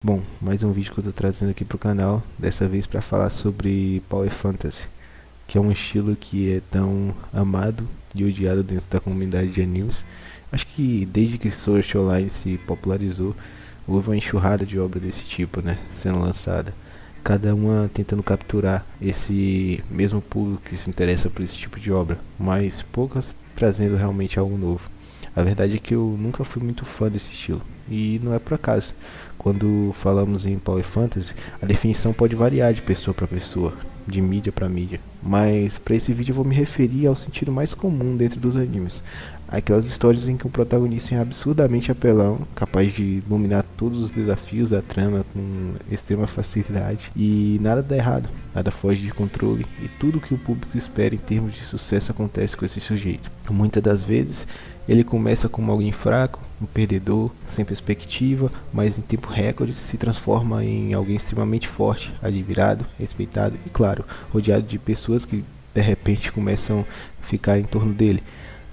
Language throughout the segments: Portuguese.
Bom, mais um vídeo que eu tô trazendo aqui pro canal, dessa vez para falar sobre Power Fantasy, que é um estilo que é tão amado e odiado dentro da comunidade de animes. Acho que desde que Sword Art Online se popularizou, houve uma enxurrada de obra desse tipo, né, sendo lançada. Cada uma tentando capturar esse mesmo público que se interessa por esse tipo de obra, mas poucas trazendo realmente algo novo. A verdade é que eu nunca fui muito fã desse estilo, e não é por acaso. Quando falamos em Power Fantasy, a definição pode variar de pessoa para pessoa, de mídia para mídia, mas para esse vídeo eu vou me referir ao sentido mais comum dentro dos animes. Aquelas histórias em que o protagonista é absurdamente apelão, capaz de dominar todos os desafios da trama com extrema facilidade e nada dá errado, nada foge de controle e tudo o que o público espera em termos de sucesso acontece com esse sujeito. Muitas das vezes ele começa como alguém fraco, um perdedor, sem perspectiva, mas em tempo recorde se transforma em alguém extremamente forte, admirado, respeitado e, claro, rodeado de pessoas que de repente começam a ficar em torno dele.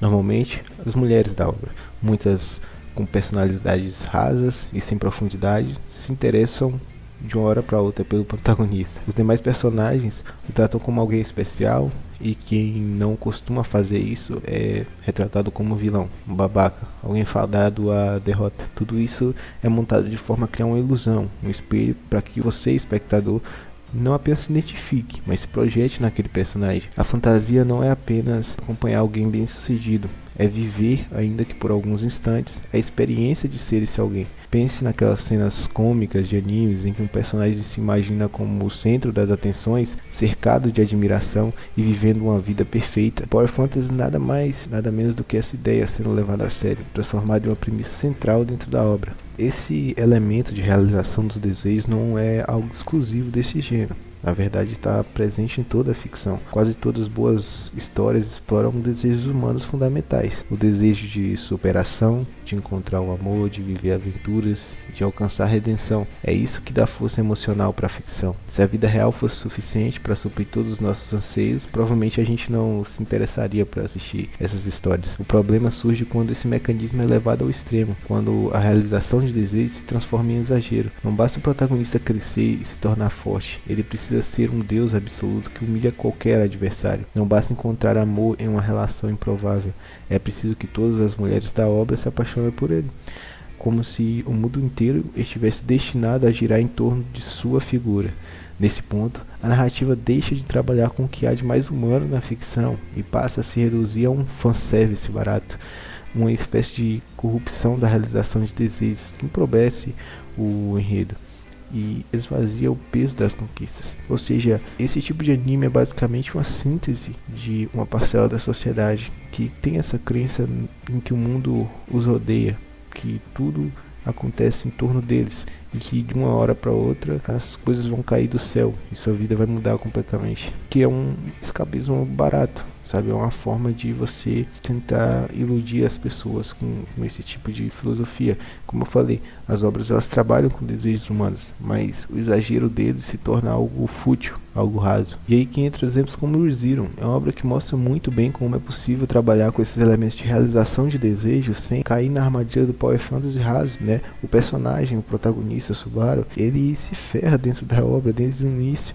Normalmente, as mulheres da obra, muitas com personalidades rasas e sem profundidade, se interessam de uma hora para outra pelo protagonista. Os demais personagens o tratam como alguém especial e quem não costuma fazer isso é retratado como vilão, um babaca, alguém fadado à derrota. Tudo isso é montado de forma a criar uma ilusão, um espelho para que você, espectador, não apenas se identifique, mas se projete naquele personagem. A fantasia não é apenas acompanhar alguém bem sucedido, é viver, ainda que por alguns instantes, a experiência de ser esse alguém. Pense naquelas cenas cômicas de animes em que um personagem se imagina como o centro das atenções, cercado de admiração e vivendo uma vida perfeita. Power Fantasy nada mais, nada menos do que essa ideia sendo levada a sério, transformada em uma premissa central dentro da obra. Esse elemento de realização dos desejos não é algo exclusivo desse gênero. Na verdade, está presente em toda a ficção. Quase todas as boas histórias exploram desejos humanos fundamentais. O desejo de superação, de encontrar o amor, de viver aventuras, de alcançar a redenção. É isso que dá força emocional para a ficção. Se a vida real fosse suficiente para suprir todos os nossos anseios, provavelmente a gente não se interessaria por assistir essas histórias. O problema surge quando esse mecanismo é levado ao extremo, quando a realização de desejos se transforma em exagero. Não basta o protagonista crescer e se tornar forte, ele precisa ser um deus absoluto que humilha qualquer adversário. Não basta encontrar amor em uma relação improvável, é preciso que todas as mulheres da obra se apaixonem por ele, como se o mundo inteiro estivesse destinado a girar em torno de sua figura. Nesse ponto, a narrativa deixa de trabalhar com o que há de mais humano na ficção e passa a se reduzir a um fanservice barato, uma espécie de corrupção da realização de desejos que empobrece o enredo e esvazia o peso das conquistas. Ou seja, esse tipo de anime é basicamente uma síntese de uma parcela da sociedade que tem essa crença em que o mundo os odeia, que tudo acontece em torno deles e que de uma hora para outra as coisas vão cair do céu e sua vida vai mudar completamente. Que é um escapismo barato, sabe? É uma forma de você tentar iludir as pessoas com esse tipo de filosofia. Como eu falei, as obras elas trabalham com desejos humanos, mas o exagero deles se torna algo fútil, algo raso. E aí que entra exemplos como Re:Zero. É uma obra que mostra muito bem como é possível trabalhar com esses elementos de realização de desejos sem cair na armadilha do Power Fantasy raso, né? O personagem, o protagonista, Subaru, ele se ferra dentro da obra desde o início.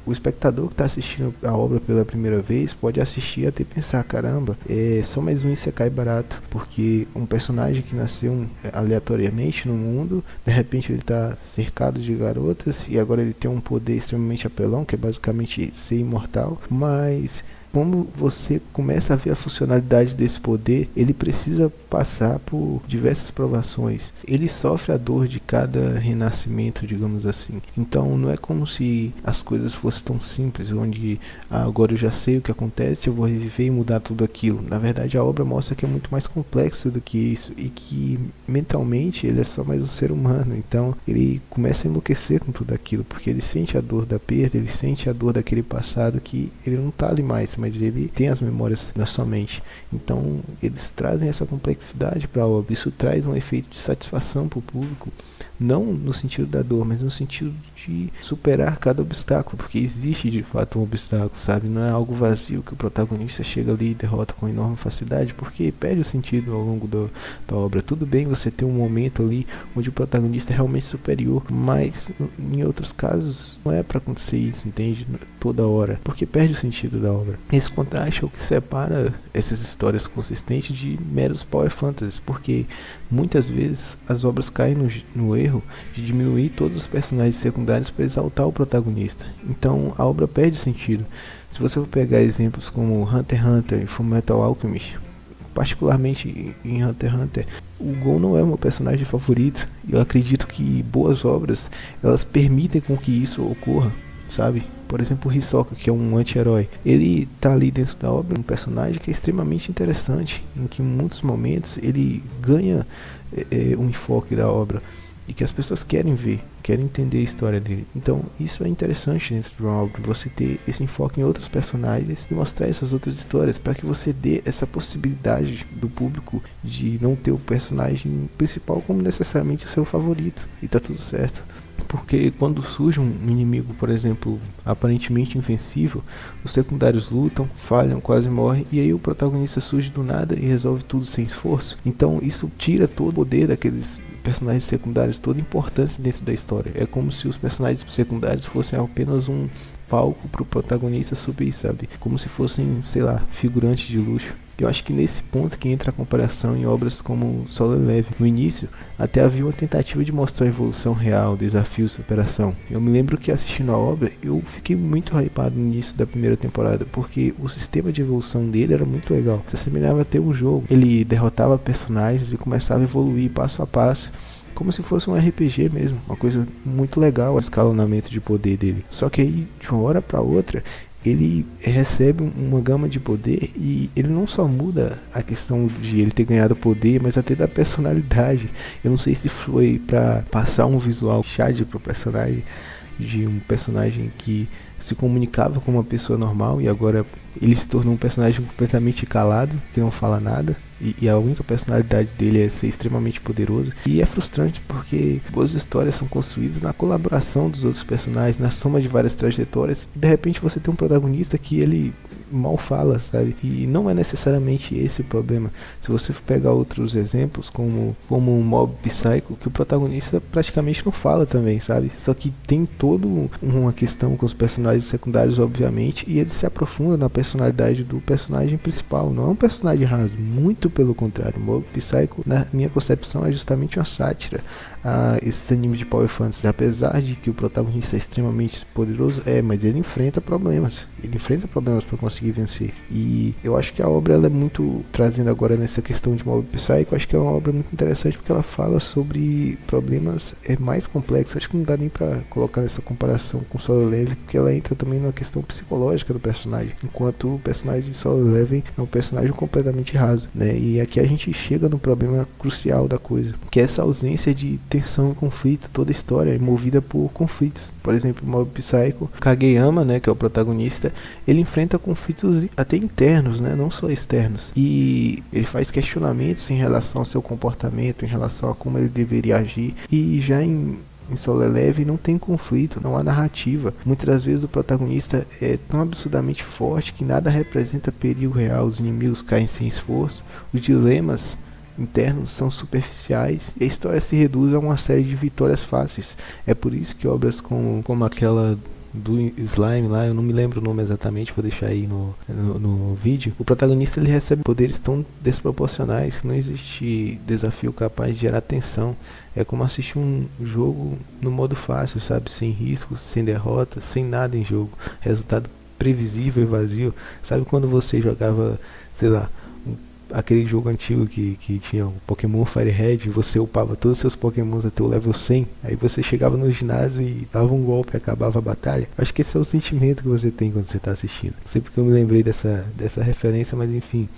O espectador que está assistindo a obra pela primeira vez pode assistir até pensar, caramba, é só mais um Isekai barato, porque um personagem que nasceu aleatoriamente no mundo, de repente ele está cercado de garotas e agora ele tem um poder extremamente apelão, que é basicamente ser imortal, mas como você começa a ver a funcionalidade desse poder, ele precisa passar por diversas provações. Ele sofre a dor de cada renascimento, digamos assim. Então não é como se as coisas fossem tão simples, onde agora eu já sei o que acontece, eu vou reviver e mudar tudo aquilo. Na verdade, a obra mostra que é muito mais complexo do que isso e que mentalmente ele é só mais um ser humano. Então ele começa a enlouquecer com tudo aquilo, porque ele sente a dor da perda, ele sente a dor daquele passado que ele não está ali mais, mas ele tem as memórias na sua mente. Então eles trazem essa complexidade para a obra. Isso traz um efeito de satisfação para o público, não no sentido da dor, mas no sentido de superar cada obstáculo, porque existe de fato um obstáculo, sabe? Não é algo vazio que o protagonista chega ali e derrota com enorme facilidade, porque perde o sentido ao longo da obra. Tudo bem você ter um momento ali onde o protagonista é realmente superior, mas em outros casos não é para acontecer isso, entende? Toda hora, porque perde o sentido da obra. Esse contraste é o que separa essas histórias consistentes de meros power fantasies, porque muitas vezes as obras caem no erro de diminuir todos os personagens secundários para exaltar o protagonista. Então a obra perde sentido. Se você for pegar exemplos como Hunter x Hunter e Fullmetal Alchemist, particularmente em Hunter x Hunter, o Gon não é o meu personagem favorito. Eu acredito que boas obras, elas permitem com que isso ocorra, sabe? Por exemplo, o Hisoka, que é um anti-herói, ele tá ali dentro da obra, um personagem que é extremamente interessante, em que em muitos momentos ele ganha um enfoque da obra e que as pessoas querem ver, querem entender a história dele. Então isso é interessante dentro de uma obra, você ter esse enfoque em outros personagens e mostrar essas outras histórias, para que você dê essa possibilidade do público de não ter o personagem principal como necessariamente o seu favorito, e tá tudo certo. Porque quando surge um inimigo, por exemplo, aparentemente invencível, os secundários lutam, falham, quase morrem, e aí o protagonista surge do nada e resolve tudo sem esforço. Então isso tira todo o poder daqueles personagens secundários, toda a importância dentro da história. É como se os personagens secundários fossem apenas um palco para o protagonista subir, sabe? Como se fossem, sei lá, figurantes de luxo. Eu acho que nesse ponto que entra a comparação em obras como Solo Leveling. No início, até havia uma tentativa de mostrar a evolução real, desafio, superação. Eu me lembro que assistindo a obra, eu fiquei muito hypado no início da primeira temporada, porque o sistema de evolução dele era muito legal. Se assemelhava a ter um jogo. Ele derrotava personagens e começava a evoluir passo a passo, como se fosse um RPG mesmo, uma coisa muito legal, o escalonamento de poder dele. Só que aí, de uma hora para outra, ele recebe uma gama de poder e ele não só muda a questão de ele ter ganhado poder, mas até da personalidade. Eu não sei se foi para passar um visual chade pro personagem, de um personagem que se comunicava com uma pessoa normal e agora ele se tornou um personagem completamente calado, que não fala nada, e a única personalidade dele é ser extremamente poderoso. E é frustrante porque boas histórias são construídas na colaboração dos outros personagens, na soma de várias trajetórias, e de repente você tem um protagonista que ele mal fala, sabe? E não é necessariamente esse o problema. Se você for pegar outros exemplos, como o Mob Psycho, que o protagonista praticamente não fala também, sabe? Só que tem toda uma questão com os personagens secundários, obviamente, e ele se aprofunda na personalidade do personagem principal. Não é um personagem raso, muito pelo contrário. O Mob Psycho, na minha concepção, é justamente uma sátira a esses animes de Power Fantasy. Apesar de que o protagonista é extremamente poderoso, mas ele enfrenta problemas. Ele enfrenta problemas para conseguir vencer. E eu acho que a obra, ela é muito, trazendo agora nessa questão de Mob Psycho, acho que é uma obra muito interessante porque ela fala sobre problemas mais complexos. Acho que não dá nem para colocar nessa comparação com Solo Leveling, porque ela entra também na questão psicológica do personagem, enquanto o personagem de Solo Leveling é um personagem completamente raso, né? E aqui a gente chega no problema crucial da coisa, que é essa ausência de tensão e conflito. Toda a história é movida por conflitos. Por exemplo, o Mob Psycho, Kageyama, né, que é o protagonista, ele enfrenta conflitos até internos, né, não só externos. E ele faz questionamentos em relação ao seu comportamento, em relação a como ele deveria agir. E já em Solo Leveling não tem conflito, não há narrativa. Muitas das vezes o protagonista é tão absurdamente forte que nada representa perigo real. Os inimigos caem sem esforço, os dilemas internos são superficiais e a história se reduz a uma série de vitórias fáceis. É por isso que obras como aquela do Slime lá, eu não me lembro o nome exatamente, vou deixar aí no vídeo. O protagonista, ele recebe poderes tão desproporcionais que não existe desafio capaz de gerar tensão. É como assistir um jogo no modo fácil, sabe? Sem riscos, sem derrotas, sem nada em jogo. Resultado previsível e vazio. Sabe quando você jogava, sei lá, aquele jogo antigo que tinha o Pokémon Fire Red, você upava todos os seus Pokémons até o level 100, aí você chegava no ginásio e dava um golpe e acabava a batalha? Acho que esse é o sentimento que você tem quando você está assistindo. Não sei porque eu me lembrei dessa referência, mas enfim.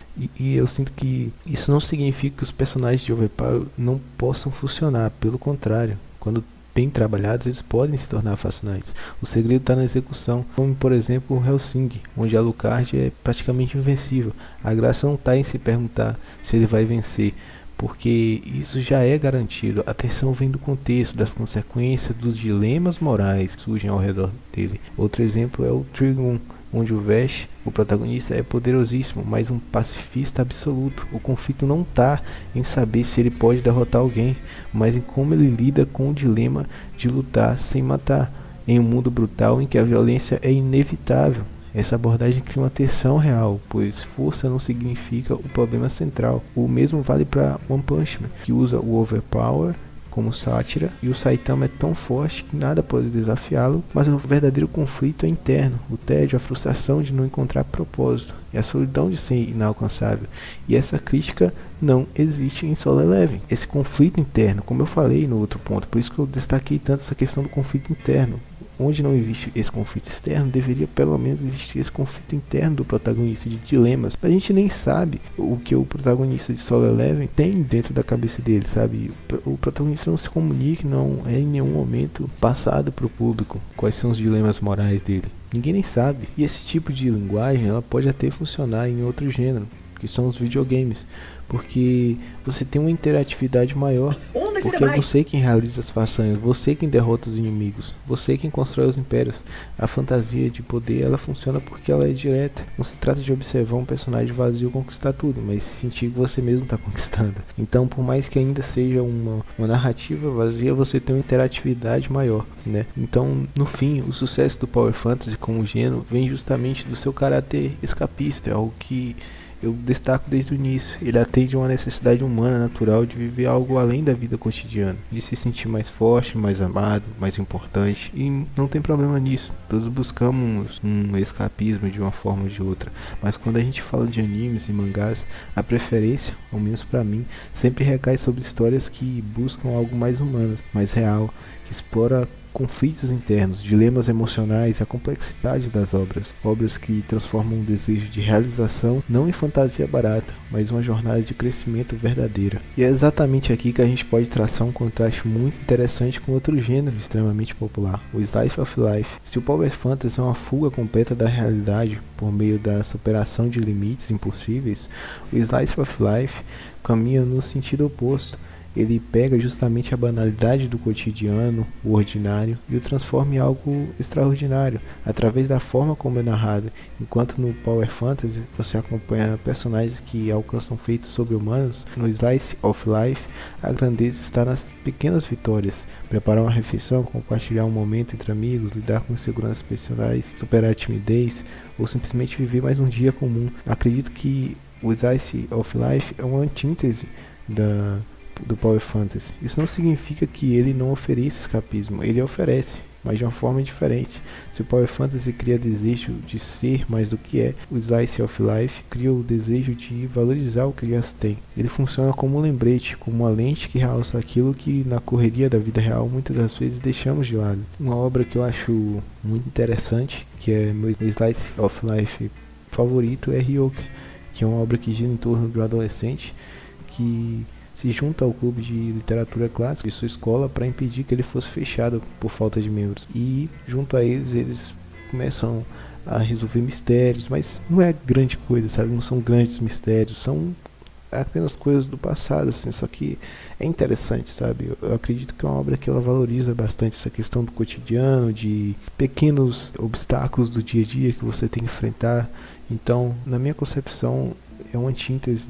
E eu sinto que isso não significa que os personagens de Overpower não possam funcionar, pelo contrário. Quando bem trabalhados, eles podem se tornar fascinantes. O segredo está na execução, como por exemplo o Hellsing, onde Alucard é praticamente invencível. A graça não está em se perguntar se ele vai vencer, porque isso já é garantido. A tensão vem do contexto, das consequências, dos dilemas morais que surgem ao redor dele. Outro exemplo é o Trigun, onde o Vash, o protagonista, é poderosíssimo, mas um pacifista absoluto. O conflito não está em saber se ele pode derrotar alguém, mas em como ele lida com o dilema de lutar sem matar, em um mundo brutal em que a violência é inevitável. Essa abordagem cria uma tensão real, pois força não significa o problema central. O mesmo vale para One Punch Man, que usa o Overpower como sátira, e o Saitama é tão forte que nada pode desafiá-lo, mas o verdadeiro conflito é interno, o tédio, a frustração de não encontrar propósito, e a solidão de ser inalcançável. E essa crítica não existe em Solo Leveling. Esse conflito interno, como eu falei no outro ponto, por isso que eu destaquei tanto essa questão do conflito interno. Onde não existe esse conflito externo, deveria pelo menos existir esse conflito interno do protagonista, de dilemas. A gente nem sabe o que o protagonista de Solo Leveling tem dentro da cabeça dele, sabe? O protagonista não se comunica, não é em nenhum momento passado para o público quais são os dilemas morais dele. Ninguém nem sabe. E esse tipo de linguagem, ela pode até funcionar em outro gênero, que são os videogames, porque você tem uma interatividade maior, porque é você quem realiza as façanhas, você quem derrota os inimigos, você quem constrói os impérios. A fantasia de poder, ela funciona porque ela é direta. Não se trata de observar um personagem vazio conquistar tudo, mas sentir que você mesmo está conquistando. Então, por mais que ainda seja uma narrativa vazia, você tem uma interatividade maior, né? Então, no fim, o sucesso do Power Fantasy como gênero vem justamente do seu caráter escapista, é algo que eu destaco desde o início. Ele atende a uma necessidade humana natural de viver algo além da vida cotidiana, de se sentir mais forte, mais amado, mais importante, e não tem problema nisso. Todos buscamos um escapismo de uma forma ou de outra, mas quando a gente fala de animes e mangás, a preferência, ao menos pra mim, sempre recai sobre histórias que buscam algo mais humano, mais real, que explora conflitos internos, dilemas emocionais e a complexidade das obras que transformam um desejo de realização não em fantasia barata, mas uma jornada de crescimento verdadeira. E é exatamente aqui que a gente pode traçar um contraste muito interessante com outro gênero extremamente popular, o Slice of Life. Se o Power Fantasy é uma fuga completa da realidade por meio da superação de limites impossíveis, o Slice of Life caminha no sentido oposto. Ele pega justamente a banalidade do cotidiano, o ordinário, e o transforma em algo extraordinário, através da forma como é narrado. Enquanto no Power Fantasy você acompanha personagens que alcançam feitos sobre-humanos, no Slice of Life a grandeza está nas pequenas vitórias. Preparar uma refeição, compartilhar um momento entre amigos, lidar com inseguranças pessoais, superar a timidez, ou simplesmente viver mais um dia comum. Acredito que o Slice of Life é uma antítese do Power Fantasy. Isso não significa que ele não ofereça escapismo, ele oferece, mas de uma forma diferente. Se o Power Fantasy cria desejo de ser mais do que é, o Slice of Life cria o desejo de valorizar o que já se tem. Ele funciona como um lembrete, como uma lente que realça aquilo que na correria da vida real muitas das vezes deixamos de lado. Uma obra que eu acho muito interessante, que é meu Slice of Life favorito, é Ryoka, que é uma obra que gira em torno do adolescente que se junta ao clube de literatura clássica de sua escola para impedir que ele fosse fechado por falta de membros. E junto a eles começam a resolver mistérios, mas não é grande coisa, sabe? Não são grandes mistérios, são apenas coisas do passado, assim, só que é interessante, sabe? Eu acredito que é uma obra que ela valoriza bastante essa questão do cotidiano, de pequenos obstáculos do dia a dia que você tem que enfrentar. Então, na minha concepção, é uma antítese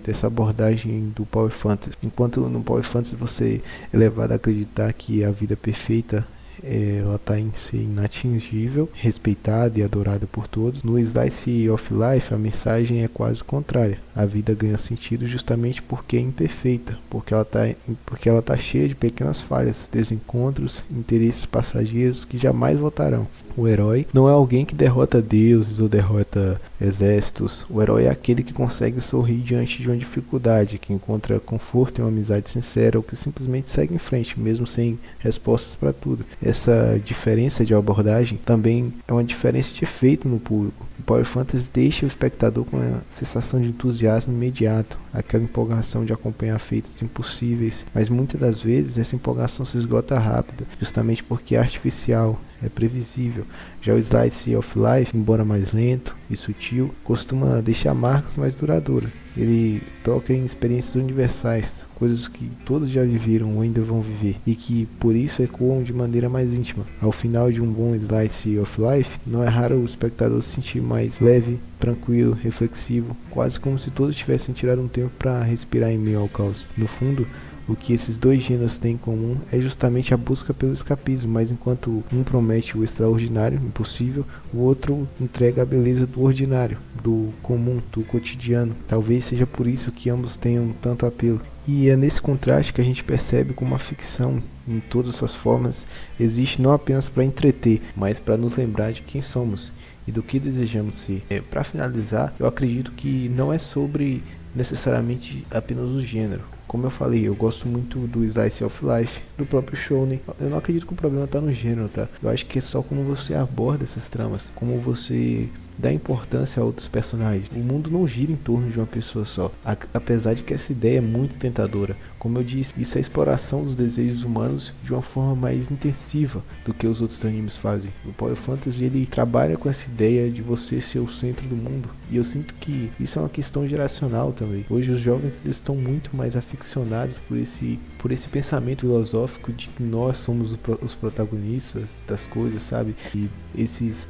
dessa abordagem do Power Fantasy. Enquanto no Power Fantasy você é levado a acreditar que a vida perfeita ela está em ser inatingível, respeitada e adorada por todos, no Slice of Life a mensagem é quase contrária. A vida ganha sentido justamente porque é imperfeita, porque ela tá cheia de pequenas falhas, desencontros, interesses passageiros que jamais voltarão. O herói não é alguém que derrota deuses ou derrota exércitos. O herói é aquele que consegue sorrir diante de uma dificuldade, que encontra conforto em uma amizade sincera ou que simplesmente segue em frente, mesmo sem respostas para tudo. Essa diferença de abordagem também é uma diferença de efeito no público. O Power Fantasy deixa o espectador com uma sensação de entusiasmo imediato, aquela empolgação de acompanhar feitos impossíveis, mas muitas das vezes essa empolgação se esgota rápido, justamente porque é artificial, é previsível. Já o Slice of Life, embora mais lento e sutil, costuma deixar marcas mais duradouras. ele toca em experiências universais, coisas que todos já viveram ou ainda vão viver, e que por isso ecoam de maneira mais íntima. Ao final de um bom slice of life, não é raro o espectador se sentir mais leve, tranquilo, reflexivo, quase como se todos tivessem tirado um tempo para respirar em meio ao caos. No fundo, o que esses dois gêneros têm em comum é justamente a busca pelo escapismo, mas enquanto um promete o extraordinário, impossível, o outro entrega a beleza do ordinário, do comum, do cotidiano. Talvez seja por isso que ambos tenham tanto apelo. E é nesse contraste que a gente percebe como a ficção, em todas suas formas, existe não apenas para entreter, mas para nos lembrar de quem somos e do que desejamos ser. Para finalizar, eu acredito que não é sobre necessariamente apenas o gênero. Como eu falei, eu gosto muito do Slice of Life, do próprio Shounen. Eu não acredito que o problema está no gênero, tá? Eu acho que é só como você aborda essas tramas, como você dá importância a outros personagens. O mundo não gira em torno de uma pessoa só, apesar de que essa ideia é muito tentadora. Como eu disse, isso é a exploração dos desejos humanos de uma forma mais intensiva do que os outros animes fazem. O Power Fantasy, ele trabalha com essa ideia de você ser o centro do mundo, e eu sinto que isso é uma questão geracional também. Hoje os jovens, eles estão muito mais aficionados por esse pensamento filosófico de que nós somos os protagonistas das coisas, sabe? E esses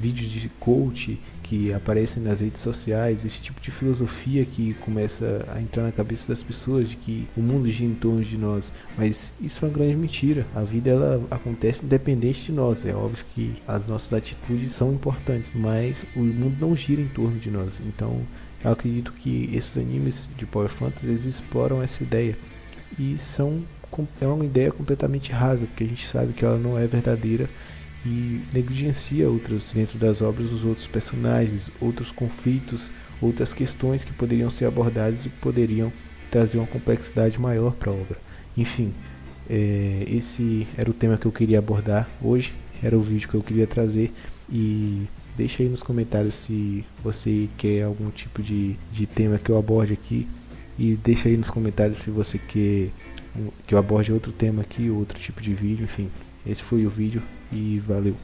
vídeos de coach que aparecem nas redes sociais, esse tipo de filosofia que começa a entrar na cabeça das pessoas de que o mundo gira em torno de nós, mas isso é uma grande mentira. A vida, ela acontece independente de nós. É óbvio que as nossas atitudes são importantes, mas o mundo não gira em torno de nós. Então eu acredito que esses animes de Power Fantasy, eles exploram essa ideia, e é uma ideia completamente rasa, porque a gente sabe que ela não é verdadeira, e negligencia outras dentro das obras, os outros personagens, outros conflitos, outras questões que poderiam ser abordadas e poderiam trazer uma complexidade maior para a obra. Enfim, esse era o tema que eu queria abordar hoje, era o vídeo que eu queria trazer, e deixa aí nos comentários se você quer algum tipo de tema que eu aborde aqui, e deixa aí nos comentários se você quer que eu aborde outro tema aqui, outro tipo de vídeo. Enfim, esse foi o vídeo e valeu.